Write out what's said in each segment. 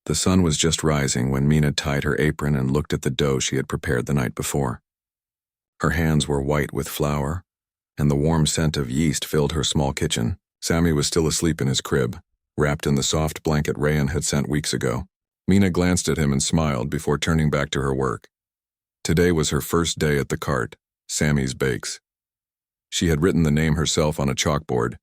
The sun was just rising when Mina tied her apron and looked at the dough she had prepared the night before. Her hands were white with flour, and the warm scent of yeast filled her small kitchen. Sammy was still asleep in his crib, wrapped in the soft blanket Rayan had sent weeks ago. Mina glanced at him and smiled before turning back to her work. Today was her first day at the cart, Sammy's Bakes. She had written the name herself on a chalkboard,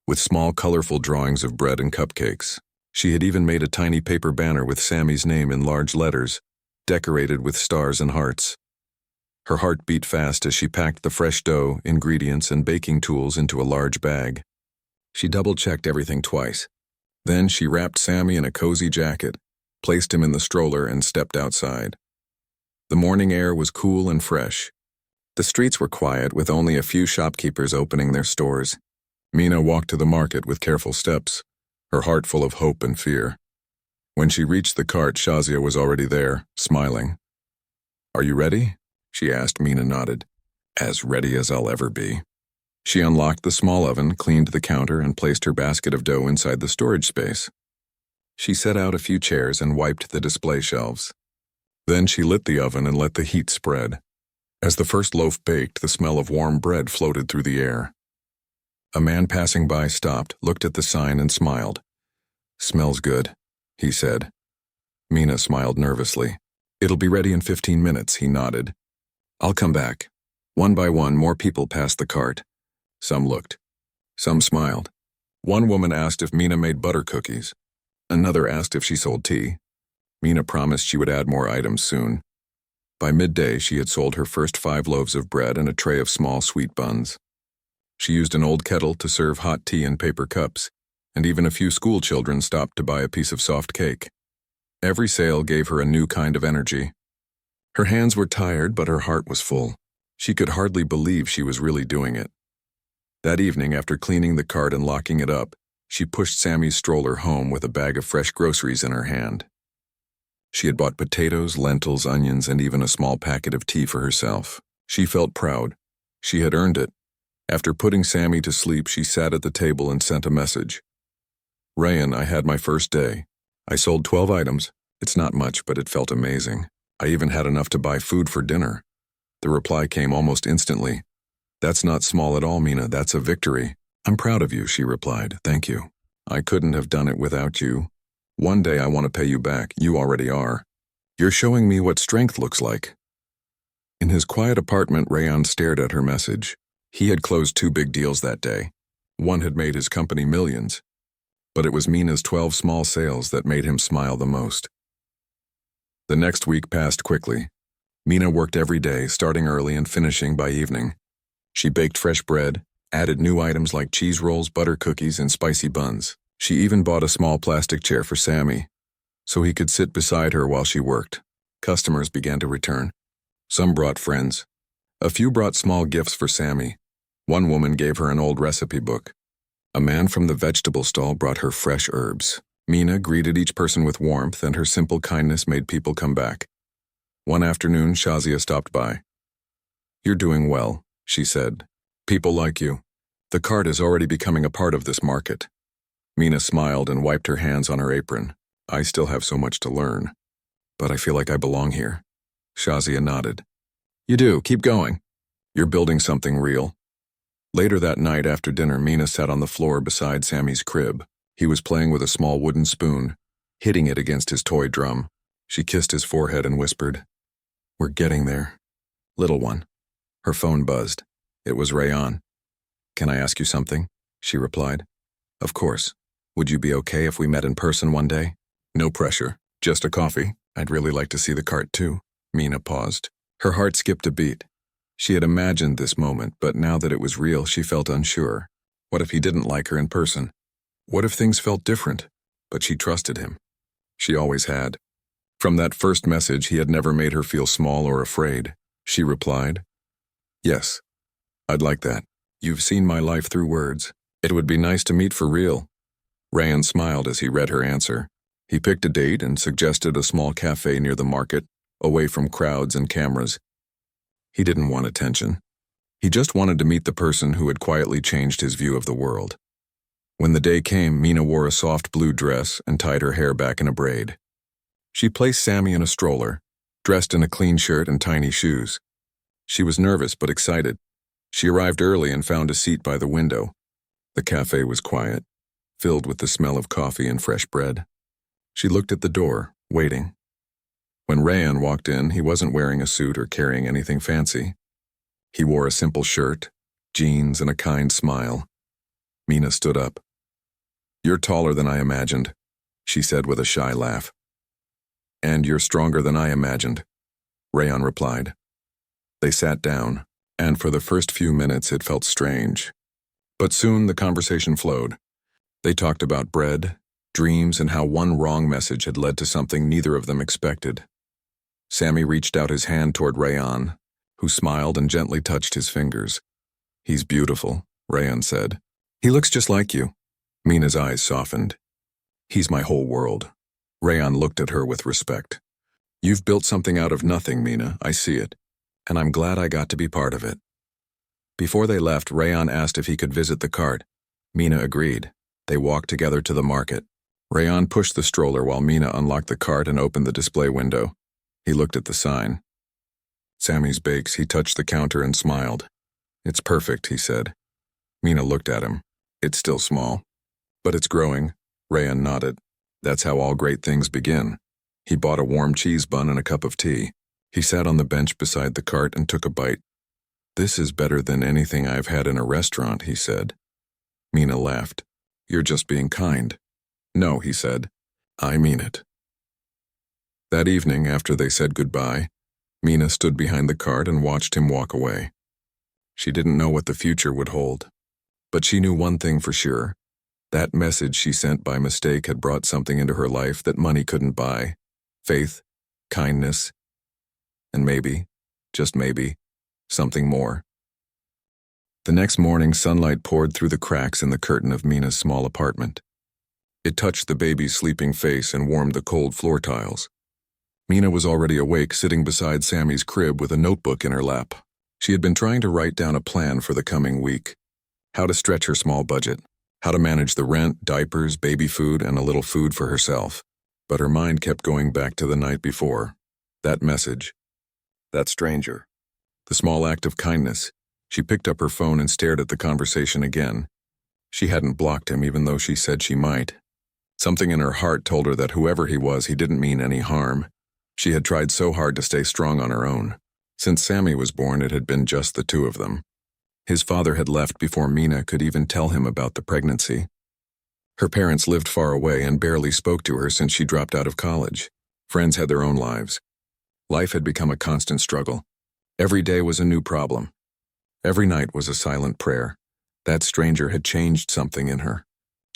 with small colorful drawings of bread and cupcakes. She had even made a tiny paper banner with Sammy's name in large letters, decorated with stars and hearts. Her heart beat fast as she packed the fresh dough, ingredients, and baking tools into a large bag. She double-checked everything twice. Then she wrapped Sammy in a cozy jacket, placed him in the stroller, and stepped outside. The morning air was cool and fresh. The streets were quiet, with only a few shopkeepers opening their stores. Mina walked to the market with careful steps, her heart full of hope and fear. When she reached the cart, Shazia was already there, smiling. "Are you ready?" she asked. Mina nodded. "As ready as I'll ever be." She unlocked the small oven, cleaned the counter, and placed her basket of dough inside the storage space. She set out a few chairs and wiped the display shelves. Then she lit the oven and let the heat spread. As the first loaf baked, the smell of warm bread floated through the air. A man passing by stopped, looked at the sign, and smiled. "Smells good," he said. Mina smiled nervously. "It'll be ready in 15 minutes, he nodded. "I'll come back." One by one, more people passed the cart. Some looked. Some smiled. One woman asked if Mina made butter cookies. Another asked if she sold tea. Mina promised she would add more items soon. By midday, she had sold her first 5 loaves of bread and a tray of small sweet buns. She used an old kettle to serve hot tea in paper cups, and even a few school children stopped to buy a piece of soft cake. Every sale gave her a new kind of energy. Her hands were tired, but her heart was full. She could hardly believe she was really doing it. That evening, after cleaning the cart and locking it up, she pushed Sammy's stroller home with a bag of fresh groceries in her hand. She had bought potatoes, lentils, onions, and even a small packet of tea for herself. She felt proud. She had earned it. After putting Sammy to sleep, she sat at the table and sent a message. "Rayan, I had my first day. I sold 12 items. It's not much, but it felt amazing. I even had enough to buy food for dinner." The reply came almost instantly. "That's not small at all, Mina. That's a victory." "I'm proud of you," she replied. "Thank you. I couldn't have done it without you. One day I want to pay you back. You already are. You're showing me what strength looks like." In his quiet apartment, Rayan stared at her message. He had closed 2 big deals that day. One had made his company millions. But it was Mina's 12 small sales that made him smile the most. The next week passed quickly. Mina worked every day, starting early and finishing by evening. She baked fresh bread, added new items like cheese rolls, butter cookies, and spicy buns. She even bought a small plastic chair for Sammy, so he could sit beside her while she worked. Customers began to return. Some brought friends. A few brought small gifts for Sammy. One woman gave her an old recipe book. A man from the vegetable stall brought her fresh herbs. Mina greeted each person with warmth, and her simple kindness made people come back. One afternoon, Shazia stopped by. "You're doing well," she said. "People like you. The cart is already becoming a part of this market." Mina smiled and wiped her hands on her apron. "I still have so much to learn, but I feel like I belong here." Shazia nodded. "You do. Keep going. You're building something real." Later that night after dinner, Mina sat on the floor beside Sammy's crib. He was playing with a small wooden spoon, hitting it against his toy drum. She kissed his forehead and whispered, "We're getting there, little one." Her phone buzzed. It was Rayan. "Can I ask you something?" she replied. "Of course. Would you be okay if we met in person one day?" "No pressure. Just a coffee. I'd really like to see the cart too." Mina paused. Her heart skipped a beat. She had imagined this moment, but now that it was real, she felt unsure. What if he didn't like her in person? What if things felt different? But she trusted him. She always had. From that first message, he had never made her feel small or afraid. She replied, "Yes, I'd like that. You've seen my life through words. It would be nice to meet for real." Rayan smiled as he read her answer. He picked a date and suggested a small cafe near the market, away from crowds and cameras. He didn't want attention. He just wanted to meet the person who had quietly changed his view of the world. When the day came, Mina wore a soft blue dress and tied her hair back in a braid. She placed Sammy in a stroller, dressed in a clean shirt and tiny shoes. She was nervous but excited. She arrived early and found a seat by the window. The cafe was quiet, filled with the smell of coffee and fresh bread. She looked at the door, waiting. When Rayan walked in, he wasn't wearing a suit or carrying anything fancy. He wore a simple shirt, jeans, and a kind smile. Mina stood up. "You're taller than I imagined," she said with a shy laugh. "And you're stronger than I imagined," Rayan replied. They sat down, and for the first few minutes it felt strange. But soon the conversation flowed. They talked about bread, dreams, and how one wrong message had led to something neither of them expected. Sammy reached out his hand toward Rayan, who smiled and gently touched his fingers. "He's beautiful," Rayan said. "He looks just like you." Mina's eyes softened. "He's my whole world." Rayan looked at her with respect. "You've built something out of nothing, Mina, I see it, and I'm glad I got to be part of it." Before they left, Rayan asked if he could visit the cart. Mina agreed. They walked together to the market. Rayan pushed the stroller while Mina unlocked the cart and opened the display window. He looked at the sign. "Sammy's Bakes." He touched the counter and smiled. "It's perfect," he said. Mina looked at him. "It's still small, but it's growing." Rayan nodded. "That's how all great things begin." He bought a warm cheese bun and a cup of tea. He sat on the bench beside the cart and took a bite. "This is better than anything I've had in a restaurant," he said. Mina laughed. "You're just being kind." "No," he said. "I mean it." That evening, after they said goodbye, Mina stood behind the cart and watched him walk away. She didn't know what the future would hold, but she knew one thing for sure. That message she sent by mistake had brought something into her life that money couldn't buy. Faith, kindness, and maybe, just maybe, something more. The next morning, sunlight poured through the cracks in the curtain of Mina's small apartment. It touched the baby's sleeping face and warmed the cold floor tiles. Mina was already awake, sitting beside Sammy's crib with a notebook in her lap. She had been trying to write down a plan for the coming week. How to stretch her small budget. How to manage the rent, diapers, baby food, and a little food for herself. But her mind kept going back to the night before. That message. That stranger. The small act of kindness. She picked up her phone and stared at the conversation again. She hadn't blocked him even though she said she might. Something in her heart told her that whoever he was, he didn't mean any harm. She had tried so hard to stay strong on her own. Since Sammy was born, it had been just the two of them. His father had left before Mina could even tell him about the pregnancy. Her parents lived far away and barely spoke to her since she dropped out of college. Friends had their own lives. Life had become a constant struggle. Every day was a new problem. Every night was a silent prayer. That stranger had changed something in her.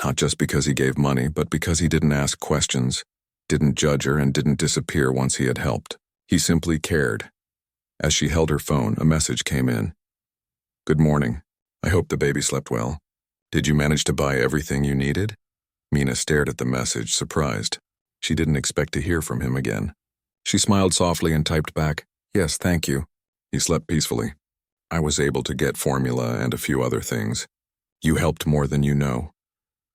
Not just because he gave money, but because he didn't ask questions, didn't judge her, and didn't disappear once he had helped. He simply cared. As she held her phone, a message came in. "Good morning. I hope the baby slept well. Did you manage to buy everything you needed?" Mina stared at the message, surprised. She didn't expect to hear from him again. She smiled softly and typed back, "Yes, thank you." He slept peacefully. "I was able to get formula and a few other things. You helped more than you know."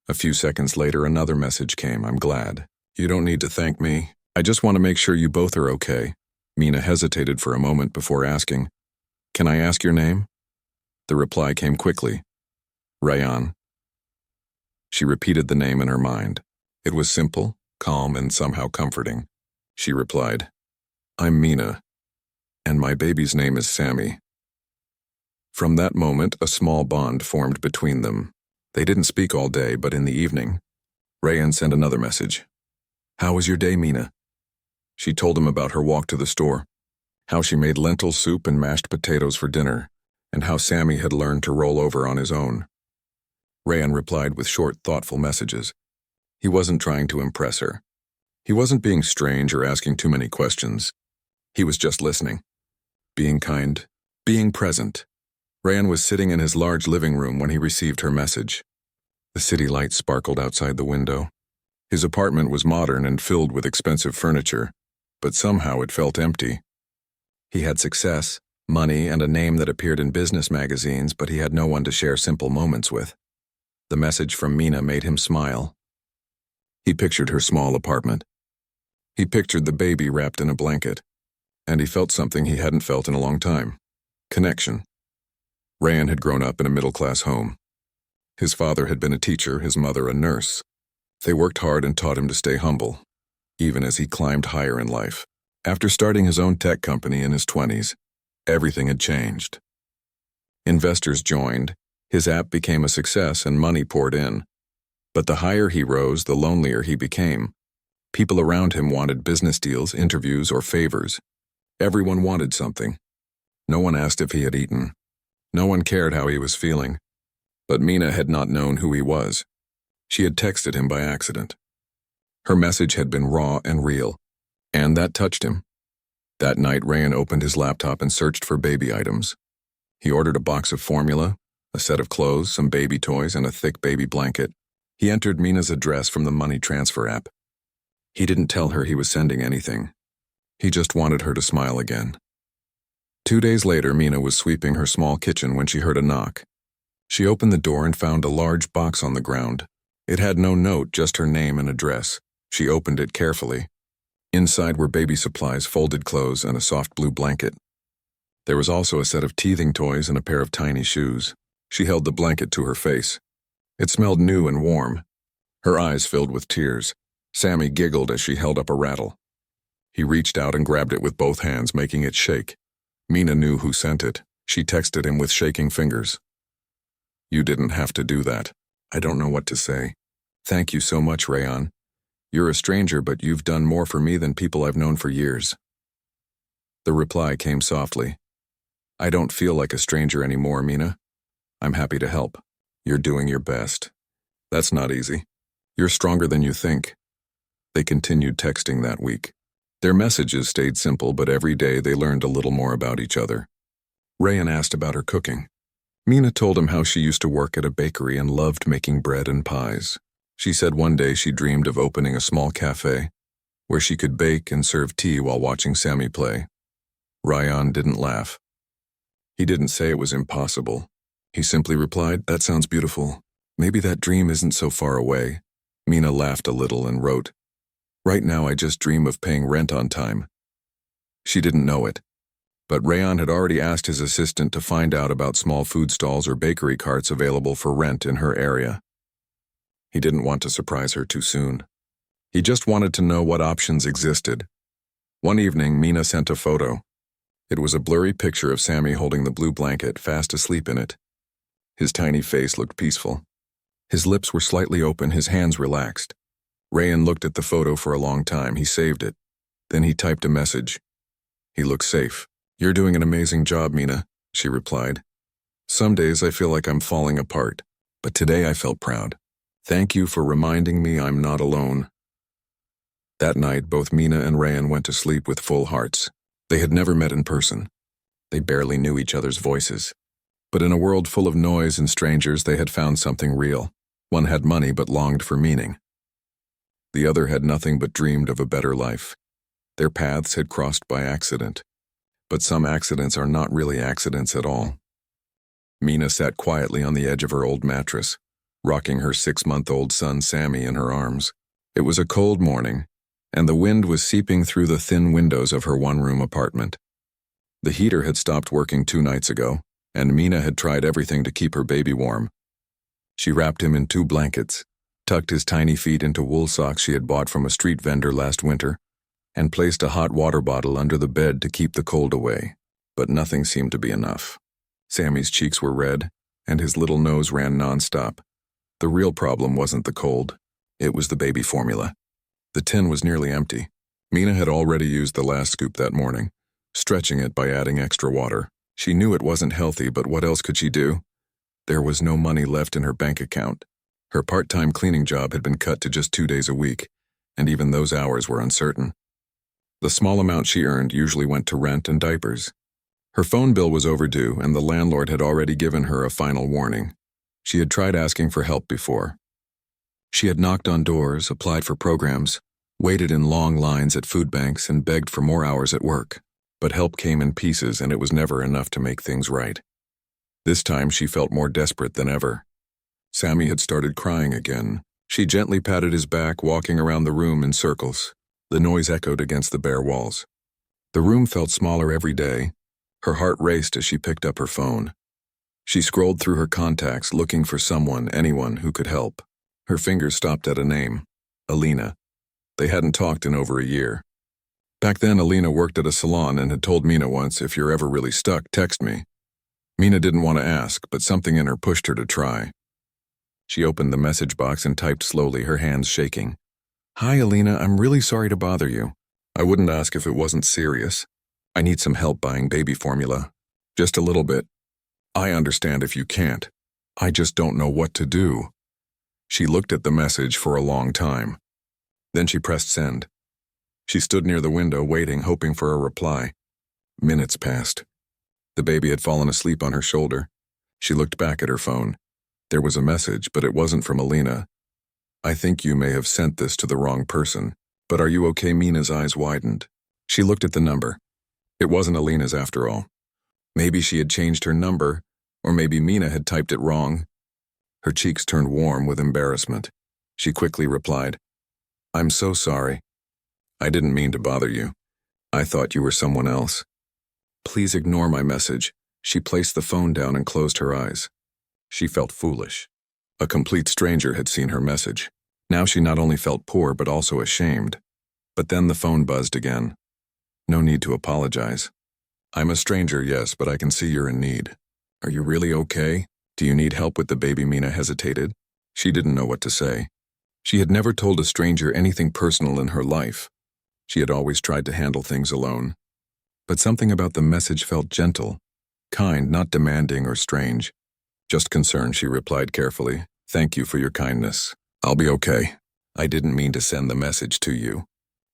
A few seconds later, another message came. "I'm glad. You don't need to thank me. I just want to make sure you both are okay." Mina hesitated for a moment before asking, "Can I ask your name?" The reply came quickly. "Rayan." She repeated the name in her mind. It was simple, calm, and somehow comforting. She replied, "I'm Mina, and my baby's name is Sammy." From that moment, a small bond formed between them. They didn't speak all day, but in the evening, Rayan sent another message. "How was your day, Mina?" She told him about her walk to the store, how she made lentil soup and mashed potatoes for dinner, and how Sammy had learned to roll over on his own. Rayan replied with short, thoughtful messages. He wasn't trying to impress her. He wasn't being strange or asking too many questions. He was just listening, being kind, being present. Rayan was sitting in his large living room when he received her message. The city lights sparkled outside the window. His apartment was modern and filled with expensive furniture, but somehow it felt empty. He had success, money, and a name that appeared in business magazines, but he had no one to share simple moments with. The message from Mina made him smile. He pictured her small apartment. He pictured the baby wrapped in a blanket, and he felt something he hadn't felt in a long time: connection. Rayan had grown up in a middle-class home. His father had been a teacher, his mother a nurse. They worked hard and taught him to stay humble, even as he climbed higher in life. After starting his own tech company in his 20s, everything had changed. Investors joined, his app became a success, and money poured in. But the higher he rose, the lonelier he became. People around him wanted business deals, interviews, or favors. Everyone wanted something. No one asked if he had eaten. No one cared how he was feeling. But Mina had not known who he was. She had texted him by accident. Her message had been raw and real, and that touched him. That night, Rayan opened his laptop and searched for baby items. He ordered a box of formula, a set of clothes, some baby toys, and a thick baby blanket. He entered Mina's address from the money transfer app. He didn't tell her he was sending anything. He just wanted her to smile again. 2 days later, Mina was sweeping her small kitchen when she heard a knock. She opened the door and found a large box on the ground. It had no note, just her name and address. She opened it carefully. Inside were baby supplies, folded clothes, and a soft blue blanket. There was also a set of teething toys and a pair of tiny shoes. She held the blanket to her face. It smelled new and warm. Her eyes filled with tears. Sammy giggled as she held up a rattle. He reached out and grabbed it with both hands, making it shake. Mina knew who sent it. She texted him with shaking fingers. "You didn't have to do that. I don't know what to say. Thank you so much, Rayan. You're a stranger, but you've done more for me than people I've known for years." The reply came softly. "I don't feel like a stranger anymore, Mina. I'm happy to help. You're doing your best. That's not easy. You're stronger than you think." They continued texting that week. Their messages stayed simple, but every day they learned a little more about each other. Rayan asked about her cooking. Mina told him how she used to work at a bakery and loved making bread and pies. She said one day she dreamed of opening a small cafe where she could bake and serve tea while watching Sammy play. Rayan didn't laugh. He didn't say it was impossible. He simply replied, "That sounds beautiful. Maybe that dream isn't so far away." Mina laughed a little and wrote, "Right now I just dream of paying rent on time." She didn't know it, but Rayan had already asked his assistant to find out about small food stalls or bakery carts available for rent in her area. He didn't want to surprise her too soon. He just wanted to know what options existed. One evening, Mina sent a photo. It was a blurry picture of Sammy holding the blue blanket, fast asleep in it. His tiny face looked peaceful. His lips were slightly open, his hands relaxed. Rayan looked at the photo for a long time. He saved it. Then he typed a message. "He looks safe. You're doing an amazing job, Mina," she replied. "Some days I feel like I'm falling apart, but today I felt proud. Thank you for reminding me I'm not alone." That night, both Mina and Rayan went to sleep with full hearts. They had never met in person. They barely knew each other's voices. But in a world full of noise and strangers, they had found something real. One had money but longed for meaning. The other had nothing but dreamed of a better life. Their paths had crossed by accident. But some accidents are not really accidents at all. Mina sat quietly on the edge of her old mattress, rocking her 6-month-old son Sammy in her arms. It was a cold morning, and the wind was seeping through the thin windows of her one-room apartment. The heater had stopped working 2 nights ago, and Mina had tried everything to keep her baby warm. She wrapped him in 2 blankets, tucked his tiny feet into wool socks she had bought from a street vendor last winter, and placed a hot water bottle under the bed to keep the cold away. But nothing seemed to be enough. Sammy's cheeks were red, and his little nose ran nonstop. The real problem wasn't the cold. It was the baby formula. The tin was nearly empty. Mina had already used the last scoop that morning, stretching it by adding extra water. She knew it wasn't healthy, but what else could she do? There was no money left in her bank account. Her part-time cleaning job had been cut to just 2 days a week, and even those hours were uncertain. The small amount she earned usually went to rent and diapers. Her phone bill was overdue, and the landlord had already given her a final warning. She had tried asking for help before. She had knocked on doors, applied for programs, waited in long lines at food banks, and begged for more hours at work. But help came in pieces, and it was never enough to make things right. This time she felt more desperate than ever. Sammy had started crying again. She gently patted his back, walking around the room in circles. The noise echoed against the bare walls. The room felt smaller every day. Her heart raced as she picked up her phone. She scrolled through her contacts looking for someone, anyone who could help. Her fingers stopped at a name, Alina. They hadn't talked in over a year. Back then, Alina worked at a salon and had told Mina once, "If you're ever really stuck, text me." Mina didn't want to ask, but something in her pushed her to try. She opened the message box and typed slowly, her hands shaking. "Hi, Alina, I'm really sorry to bother you. I wouldn't ask if it wasn't serious. I need some help buying baby formula. Just a little bit. I understand if you can't. I just don't know what to do." She looked at the message for a long time. Then she pressed send. She stood near the window, waiting, hoping for a reply. Minutes passed. The baby had fallen asleep on her shoulder. She looked back at her phone. There was a message, but it wasn't from Alina. "I think you may have sent this to the wrong person. But are you okay?" Mina's eyes widened. She looked at the number. It wasn't Alina's after all. Maybe she had changed her number, or maybe Mina had typed it wrong. Her cheeks turned warm with embarrassment. She quickly replied, "I'm so sorry. I didn't mean to bother you. I thought you were someone else. Please ignore my message." She placed the phone down and closed her eyes. She felt foolish. A complete stranger had seen her message. Now she not only felt poor but also ashamed. But then the phone buzzed again. "No need to apologize. I'm a stranger, yes, but I can see you're in need. Are you really okay? Do you need help with the baby?" Mina hesitated. She didn't know what to say. She had never told a stranger anything personal in her life. She had always tried to handle things alone. But something about the message felt gentle, kind, not demanding or strange. "Just concerned," she replied carefully. "Thank you for your kindness. I'll be okay. I didn't mean to send the message to you.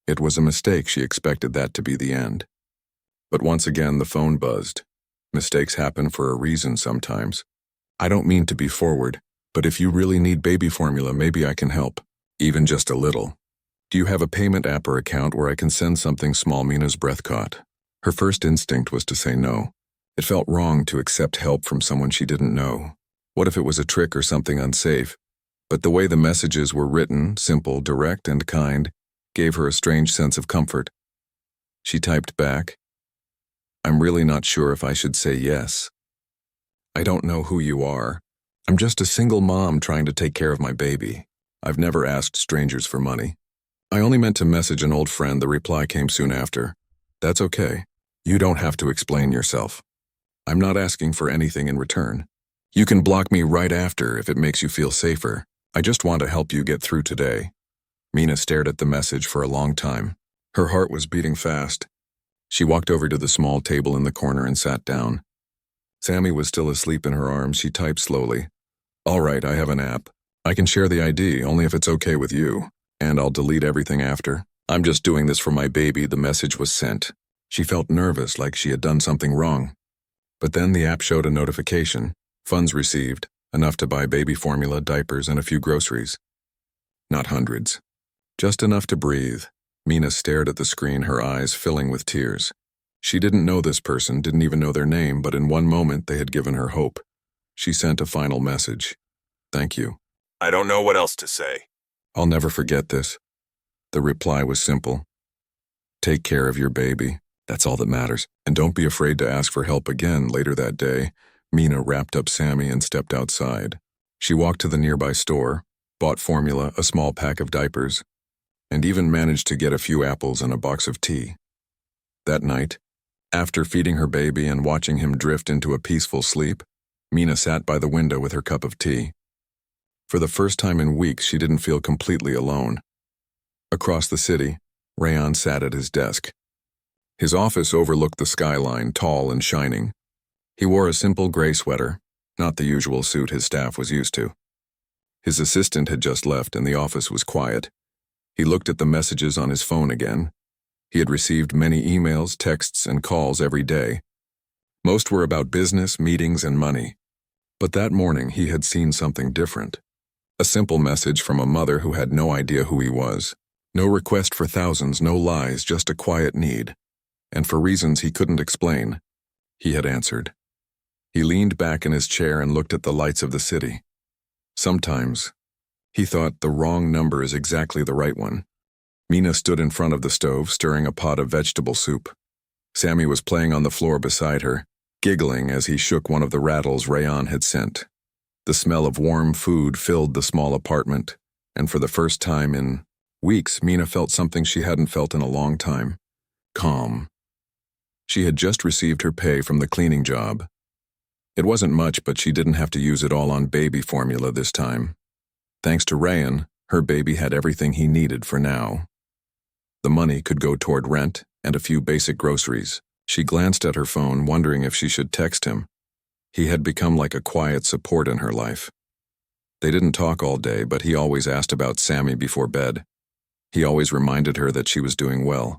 It was a mistake." She expected that to be the end. But once again the phone buzzed. Mistakes happen for a reason sometimes. "I don't mean to be forward, but if you really need baby formula, maybe I can help. Even just a little. Do you have a payment app or account where I can send something small?" Mina's breath caught. Her first instinct was to say no. It felt wrong to accept help from someone she didn't know. What if it was a trick or something unsafe? But the way the messages were written, simple, direct, and kind, gave her a strange sense of comfort. She typed back, "I'm really not sure if I should say yes. I don't know who you are. I'm just a single mom trying to take care of my baby. I've never asked strangers for money. I only meant to message an old friend." The reply came soon after. "That's okay. You don't have to explain yourself. I'm not asking for anything in return. You can block me right after if it makes you feel safer. I just want to help you get through today." Mina stared at the message for a long time. Her heart was beating fast. She walked over to the small table in the corner and sat down. Sammy was still asleep in her arms. She typed slowly, "All right, I have an app. I can share the ID, only if it's okay with you. And I'll delete everything after. I'm just doing this for my baby." The message was sent. She felt nervous, like she had done something wrong. But then the app showed a notification. Funds received, enough to buy baby formula, diapers, and a few groceries. Not hundreds. Just enough to breathe. Mina stared at the screen, her eyes filling with tears. She didn't know this person, didn't even know their name, but in one moment they had given her hope. She sent a final message. "Thank you. I don't know what else to say. I'll never forget this." The reply was simple. "Take care of your baby. That's all that matters. And don't be afraid to ask for help again." Later that day, Mina wrapped up Sammy and stepped outside. She walked to the nearby store, bought formula, a small pack of diapers, and even managed to get a few apples and a box of tea. That night, after feeding her baby and watching him drift into a peaceful sleep, Mina sat by the window with her cup of tea. For the first time in weeks, she didn't feel completely alone. Across the city, Rayan sat at his desk. His office overlooked the skyline, tall and shining. He wore a simple gray sweater, not the usual suit his staff was used to. His assistant had just left and the office was quiet. He looked at the messages on his phone again. He had received many emails, texts, and calls every day. Most were about business, meetings, and money. But that morning he had seen something different. A simple message from a mother who had no idea who he was. No request for thousands, no lies, just a quiet need. And for reasons he couldn't explain, he had answered. He leaned back in his chair and looked at the lights of the city. Sometimes, he thought, the wrong number is exactly the right one. Mina stood in front of the stove, stirring a pot of vegetable soup. Sammy was playing on the floor beside her, giggling as he shook one of the rattles Rayan had sent. The smell of warm food filled the small apartment, and for the first time in weeks, Mina felt something she hadn't felt in a long time. Calm. She had just received her pay from the cleaning job. It wasn't much, but she didn't have to use it all on baby formula this time. Thanks to Rayan, her baby had everything he needed for now. The money could go toward rent and a few basic groceries. She glanced at her phone, wondering if she should text him. He had become like a quiet support in her life. They didn't talk all day, but he always asked about Sammy before bed. He always reminded her that she was doing well.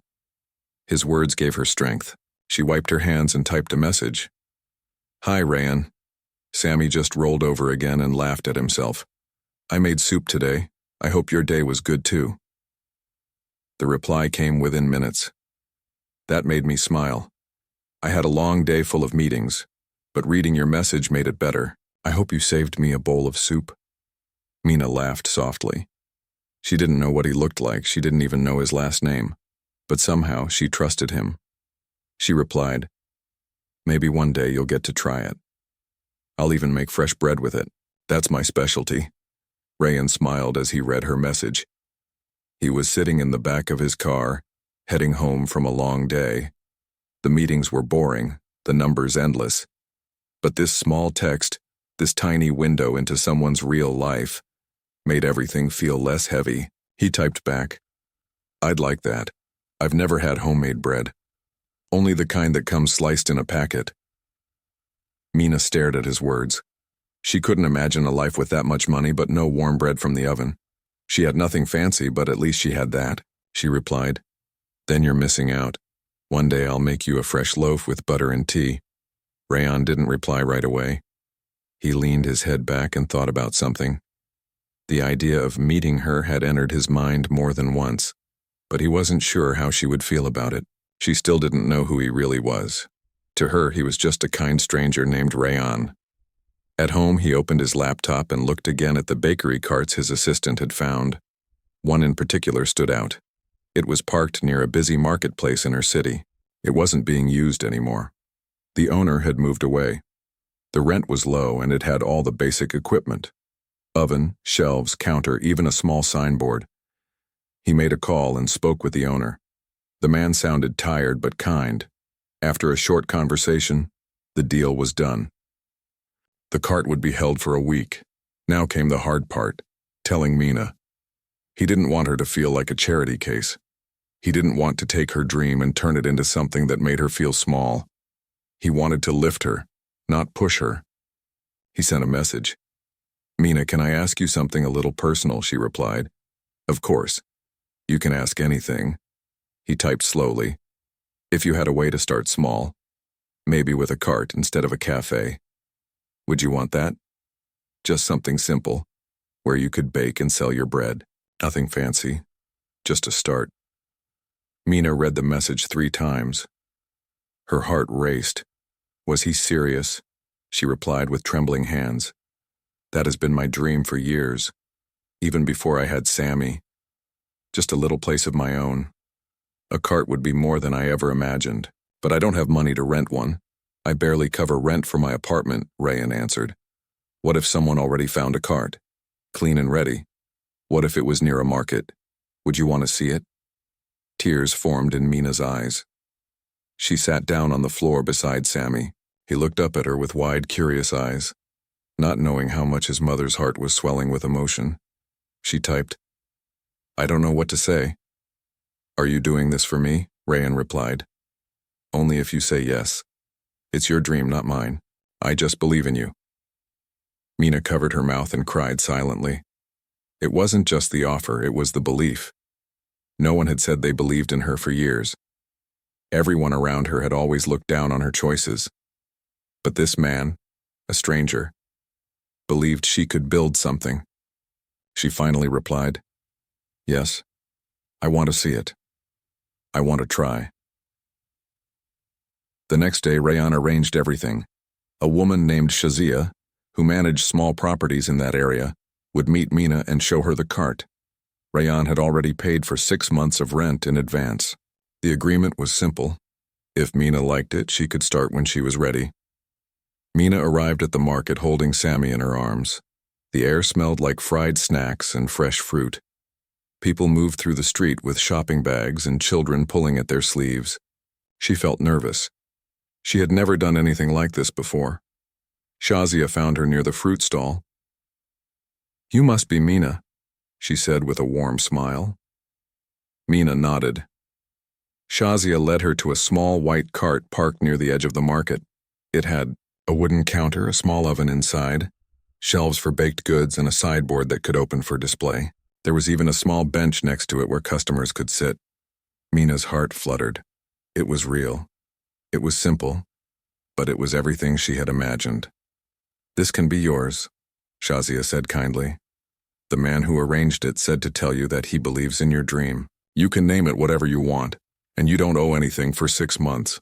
His words gave her strength. She wiped her hands and typed a message. "Hi, Rayan." Sammy just rolled over again and laughed at himself. "I made soup today. I hope your day was good too." The reply came within minutes. "That made me smile. I had a long day full of meetings, but reading your message made it better. I hope you saved me a bowl of soup." Mina laughed softly. She didn't know what he looked like, she didn't even know his last name, but somehow she trusted him. She replied, "Maybe one day you'll get to try it. I'll even make fresh bread with it. That's my specialty." Rayan smiled as he read her message. He was sitting in the back of his car, heading home from a long day. The meetings were boring, the numbers endless. But this small text, this tiny window into someone's real life, made everything feel less heavy. He typed back, "I'd like that. I've never had homemade bread. Only the kind that comes sliced in a packet." Mina stared at his words. She couldn't imagine a life with that much money but no warm bread from the oven. She had nothing fancy, but at least she had that. She replied, "Then you're missing out. One day I'll make you a fresh loaf with butter and tea." Rayan didn't reply right away. He leaned his head back and thought about something. The idea of meeting her had entered his mind more than once, but he wasn't sure how she would feel about it. She still didn't know who he really was. To her, he was just a kind stranger named Rayan. At home, he opened his laptop and looked again at the bakery carts his assistant had found. One in particular stood out. It was parked near a busy marketplace in her city. It wasn't being used anymore. The owner had moved away. The rent was low and it had all the basic equipment. Oven, shelves, counter, even a small signboard. He made a call and spoke with the owner. The man sounded tired but kind. After a short conversation, the deal was done. The cart would be held for a week. Now came the hard part, telling Mina. He didn't want her to feel like a charity case. He didn't want to take her dream and turn it into something that made her feel small. He wanted to lift her, not push her. He sent a message. "Mina, can I ask you something a little personal?" she replied. "Of course. You can ask anything." He typed slowly. "If you had a way to start small, maybe with a cart instead of a cafe, would you want that? Just something simple, where you could bake and sell your bread. Nothing fancy, just a start." Mina read the message 3 times. Her heart raced. Was he serious? She replied with trembling hands. "That has been my dream for years, even before I had Sammy. Just a little place of my own. A cart would be more than I ever imagined, but I don't have money to rent one. I barely cover rent for my apartment," Rayan answered. "What if someone already found a cart? Clean and ready. What if it was near a market? Would you want to see it?" Tears formed in Mina's eyes. She sat down on the floor beside Sammy. He looked up at her with wide, curious eyes, not knowing how much his mother's heart was swelling with emotion. She typed, "I don't know what to say." "Are you doing this for me?" Rayan replied. "Only if you say yes. It's your dream, not mine. I just believe in you." Mina covered her mouth and cried silently. It wasn't just the offer, it was the belief. No one had said they believed in her for years. Everyone around her had always looked down on her choices. But this man, a stranger, believed she could build something. She finally replied, "Yes, I want to see it. I want to try." The next day, Rayan arranged everything. A woman named Shazia, who managed small properties in that area, would meet Mina and show her the cart. Rayan had already paid for 6 months of rent in advance. The agreement was simple. If Mina liked it, she could start when she was ready. Mina arrived at the market holding Sammy in her arms. The air smelled like fried snacks and fresh fruit. People moved through the street with shopping bags and children pulling at their sleeves. She felt nervous. She had never done anything like this before. Shazia found her near the fruit stall. "You must be Mina," she said with a warm smile. Mina nodded. Shazia led her to a small white cart parked near the edge of the market. It had a wooden counter, a small oven inside, shelves for baked goods, and a sideboard that could open for display. There was even a small bench next to it where customers could sit. Mina's heart fluttered. It was real. It was simple, but it was everything she had imagined. "This can be yours," Shazia said kindly. "The man who arranged it said to tell you that he believes in your dream. You can name it whatever you want, and you don't owe anything for 6 months."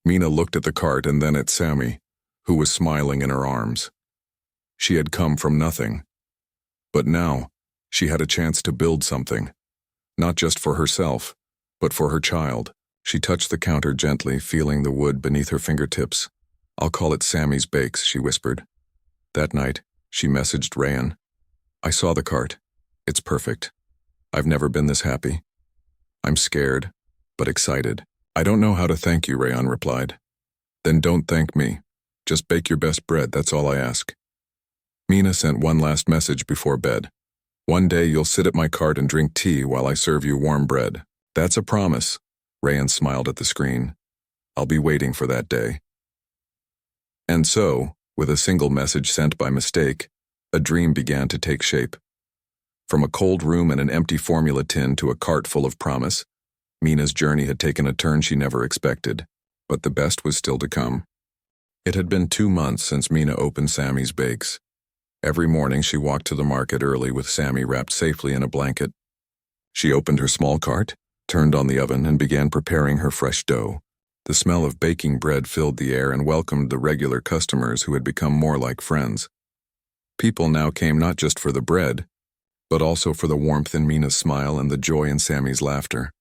Mina looked at the cart and then at Sammy, who was smiling in her arms. She had come from nothing. But now, she had a chance to build something. Not just for herself, but for her child. She touched the counter gently, feeling the wood beneath her fingertips. "I'll call it Sammy's Bakes," she whispered. That night, she messaged Rayan. "I saw the cart. It's perfect. I've never been this happy. I'm scared, but excited." "I don't know how to thank you," Rayan replied. "Then don't thank me. Just bake your best bread, that's all I ask." Mina sent one last message before bed. "One day you'll sit at my cart and drink tea while I serve you warm bread. That's a promise." Rayan smiled at the screen. "I'll be waiting for that day." And so, with a single message sent by mistake, a dream began to take shape. From a cold room and an empty formula tin to a cart full of promise, Mina's journey had taken a turn she never expected, but the best was still to come. It had been 2 months since Mina opened Sammy's Bakes. Every morning she walked to the market early with Sammy wrapped safely in a blanket. She opened her small cart, turned on the oven, and began preparing her fresh dough. The smell of baking bread filled the air and welcomed the regular customers who had become more like friends. People now came not just for the bread, but also for the warmth in Mina's smile and the joy in Sammy's laughter.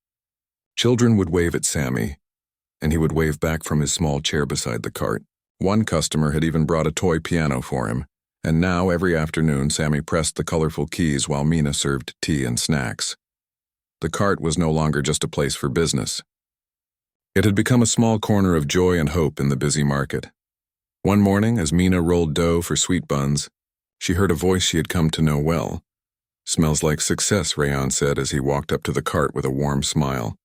Children would wave at Sammy, and he would wave back from his small chair beside the cart. One customer had even brought a toy piano for him, and now every afternoon Sammy pressed the colorful keys while Mina served tea and snacks. The cart was no longer just a place for business. It had become a small corner of joy and hope in the busy market. One morning, as Mina rolled dough for sweet buns, she heard a voice she had come to know well. "Smells like success," Rayan said as he walked up to the cart with a warm smile.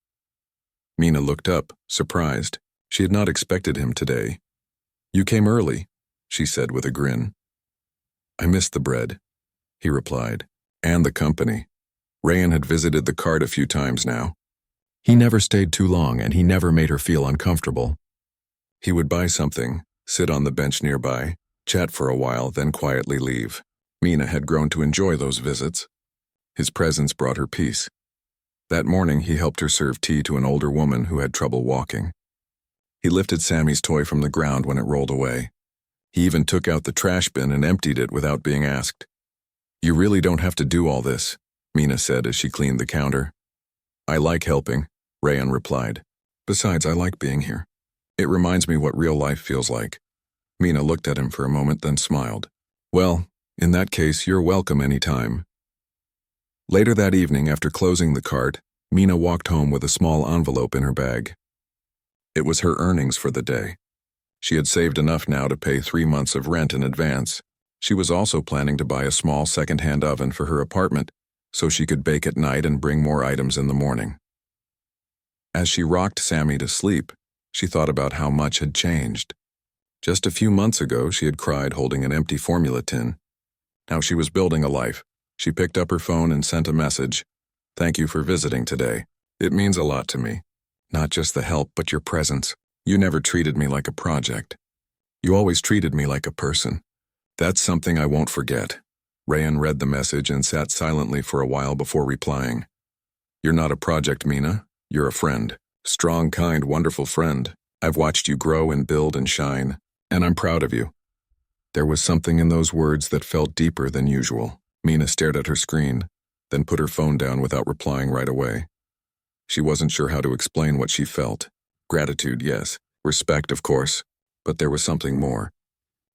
Mina looked up, surprised. She had not expected him today. "You came early," she said with a grin. "I missed the bread," he replied, "and the company." Rayan had visited the cart a few times now. He never stayed too long, and he never made her feel uncomfortable. He would buy something, sit on the bench nearby, chat for a while, then quietly leave. Mina had grown to enjoy those visits. His presence brought her peace. That morning, he helped her serve tea to an older woman who had trouble walking. He lifted Sammy's toy from the ground when it rolled away. He even took out the trash bin and emptied it without being asked. "You really don't have to do all this," Mina said as she cleaned the counter. "I like helping," Rayan replied. "Besides, I like being here. It reminds me what real life feels like." Mina looked at him for a moment, then smiled. "Well, in that case, you're welcome any time." Later that evening, after closing the cart, Mina walked home with a small envelope in her bag. It was her earnings for the day. She had saved enough now to pay 3 months of rent in advance. She was also planning to buy a small second-hand oven for her apartment, so she could bake at night and bring more items in the morning. As she rocked Sammy to sleep, she thought about how much had changed. Just a few months ago, she had cried holding an empty formula tin. Now she was building a life. She picked up her phone and sent a message. "Thank you for visiting today. It means a lot to me. Not just the help, but your presence. You never treated me like a project. You always treated me like a person. That's something I won't forget." Rayan read the message and sat silently for a while before replying. "You're not a project, Mina. You're a friend. Strong, kind, wonderful friend. I've watched you grow and build and shine, and I'm proud of you." There was something in those words that felt deeper than usual. Mina stared at her screen. then put her phone down without replying right away. She wasn't sure how to explain what she felt. Gratitude, yes. Respect, of course. But there was something more.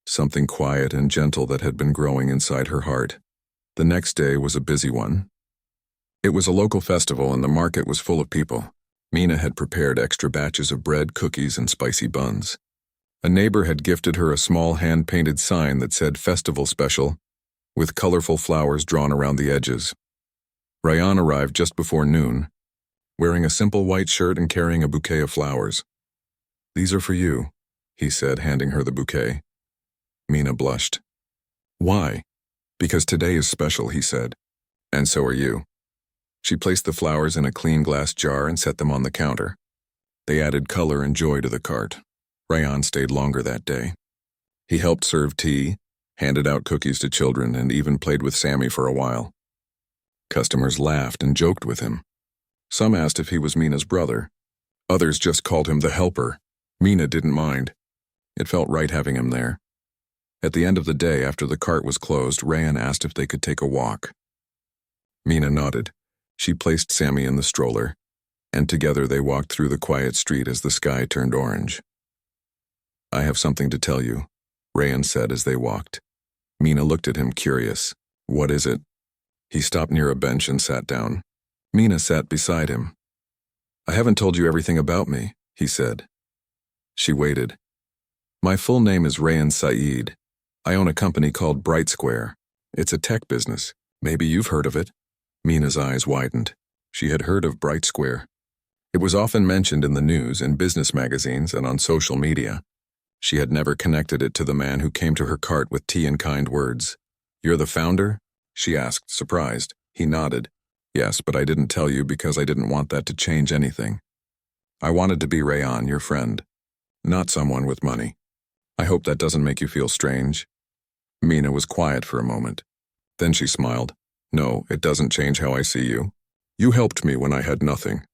Something quiet and gentle that had been growing inside her heart. The next day was a busy one. It was a local festival and the market was full of people. Mina had prepared extra batches of bread, cookies, and spicy buns. A neighbor had gifted her a small hand-painted sign that said "Festival Special," with colorful flowers drawn around the edges. Ryan arrived just before noon, wearing a simple white shirt and carrying a bouquet of flowers. "These are for you," he said, handing her the bouquet. Mina blushed. "Why?" "Because today is special," he said. "And so are you." She placed the flowers in a clean glass jar and set them on the counter. They added color and joy to the cart. Ryan stayed longer that day. He helped serve tea, handed out cookies to children, and even played with Sammy for a while. Customers laughed and joked with him. Some asked if he was Mina's brother. Others just called him the helper. Mina didn't mind. It felt right having him there. At the end of the day, after the cart was closed, Ryan asked if they could take a walk. Mina nodded. She placed Sammy in the stroller, and together they walked through the quiet street as the sky turned orange. "I have something to tell you," Ryan said as they walked. Mina looked at him, curious. "What is it?" He stopped near a bench and sat down. Mina sat beside him. "I haven't told you everything about me," he said. She waited. "My full name is Ryan Saeed. I own a company called Bright Square. It's a tech business. Maybe you've heard of it." Mina's eyes widened. She had heard of Bright Square. It was often mentioned in the news, in business magazines, and on social media. She had never connected it to the man who came to her cart with tea and kind words. "You're the founder?" she asked, surprised. He nodded. "Yes, but I didn't tell you because I didn't want that to change anything. I wanted to be Ryan, your friend, not someone with money. I hope that doesn't make you feel strange." Mina was quiet for a moment. Then she smiled. "No, it doesn't change how I see you. You helped me when I had nothing.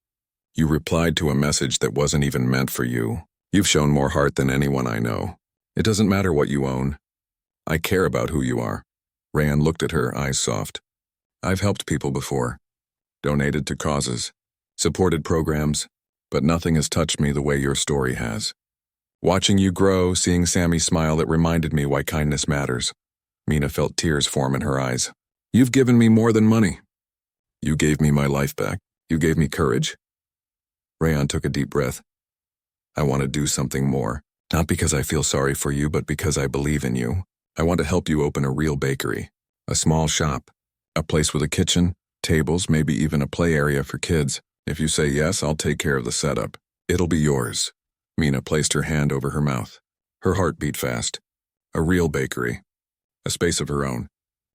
You replied to a message that wasn't even meant for you. You've shown more heart than anyone I know. It doesn't matter what you own. I care about who you are." Ryan looked at her, eyes soft. "I've helped people before. Donated to causes. Supported programs. But nothing has touched me the way your story has. Watching you grow, seeing Sammy smile, it reminded me why kindness matters." Mina felt tears form in her eyes. "You've given me more than money. You gave me my life back. You gave me courage." Ryan took a deep breath. "I want to do something more. Not because I feel sorry for you, but because I believe in you. I want to help you open a real bakery. A small shop. A place with a kitchen, tables, maybe even a play area for kids. If you say yes, I'll take care of the setup. It'll be yours." Mina placed her hand over her mouth. Her heart beat fast. A real bakery. A space of her own.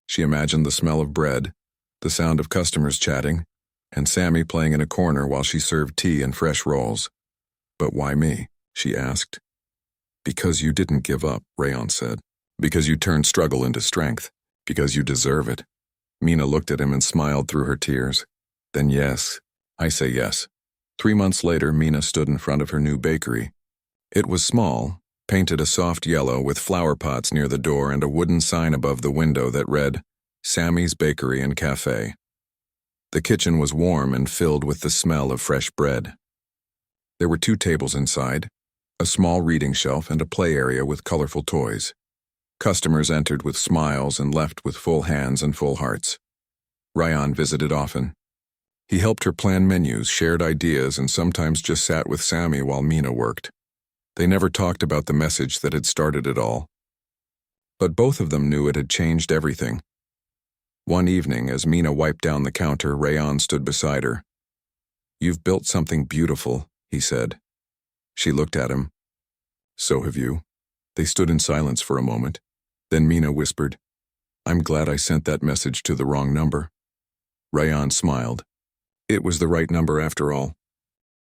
She imagined the smell of bread, the sound of customers chatting, and Sammy playing in a corner while she served tea and fresh rolls. "But why me?" she asked. "Because you didn't give up," Ryan said. "Because you turned struggle into strength. Because you deserve it." Mina looked at him and smiled through her tears. "Then yes, I say yes." 3 months later, Mina stood in front of her new bakery. It was small, painted a soft yellow with flower pots near the door and a wooden sign above the window that read, "Sammy's Bakery and Cafe." The kitchen was warm and filled with the smell of fresh bread. There were 2 tables inside, a small reading shelf and a play area with colorful toys. Customers entered with smiles and left with full hands and full hearts. Ryan visited often. He helped her plan menus, shared ideas, and sometimes just sat with Sammy while Mina worked. They never talked about the message that had started it all. But both of them knew it had changed everything. One evening, as Mina wiped down the counter, Ryan stood beside her. "You've built something beautiful," he said. She looked at him. "So have you." They stood in silence for a moment. Then Mina whispered, "I'm glad I sent that message to the wrong number." Ryan smiled. It was the right number after all.